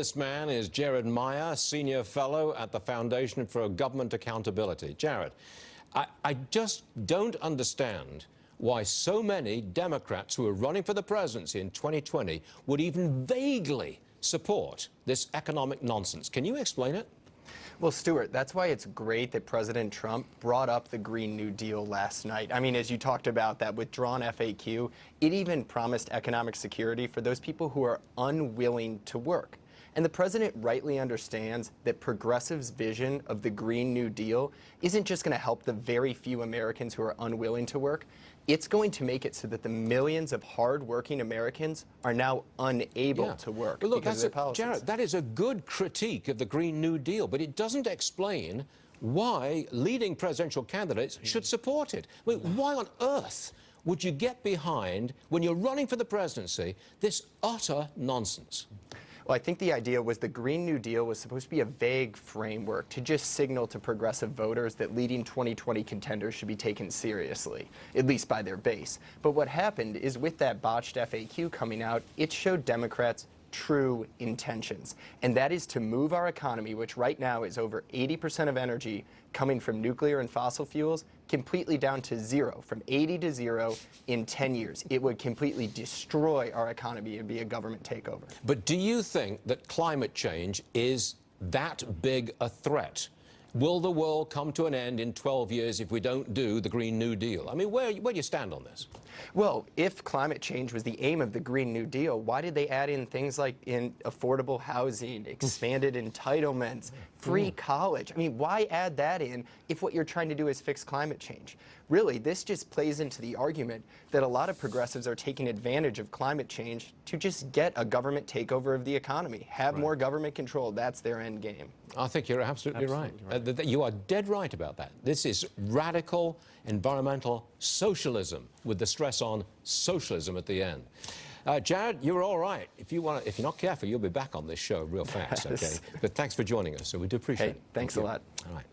This man is Jared Meyer, Senior Fellow at the Foundation for Government Accountability. Jared, I just don't understand why so many Democrats who are running for the presidency in 2020 would even vaguely support this economic nonsense. Can you explain it? Well, Stuart, that's why it's great that President Trump brought up the Green New Deal last night. I mean, as you talked about, that withdrawn FAQ, it even promised economic security for those people who are unwilling to work. And the president rightly understands that progressives' vision of the Green New Deal isn't just going to help the very few Americans who are unwilling to work. It's going to make it so that the millions of hard-working Americans are now unable to work But look, because of their policies. Jared, that is a good critique of the Green New Deal, but it doesn't explain why leading presidential candidates should support it. I mean, why on earth would you get behind, when you're running for the presidency, this utter nonsense? Well, I think the idea was the Green New Deal was supposed to be a vague framework to just signal to progressive voters that leading 2020 contenders should be taken seriously, at least by their base. But what happened is with that botched FAQ coming out, it showed Democrats true intentions, and that is to move our economy, which right now is over 80% of energy coming from nuclear and fossil fuels, completely down to zero, from 80 to zero in 10 years. It would completely destroy our economy and be a government takeover. But do you think that climate change is that big a threat? Will the world come to an end in 12 years if we don't do the Green New Deal? I mean, where do you stand on this? Well, if climate change was the aim of the Green New Deal, why did they add in things like affordable housing, expanded entitlements, free college? I mean, why add that in if what you're trying to do is fix climate change? Really, this just plays into the argument that a lot of progressives are taking advantage of climate change to just get a government takeover of the economy, have more government control. That's their end game. I think you're absolutely right. You are dead right about that. This is radical environmental socialism with the stress on socialism at the end. Jared, you're all right. If you're not careful, you'll be back on this show real fast, okay? But thanks for joining us, so we do appreciate it. Thanks a lot. All right.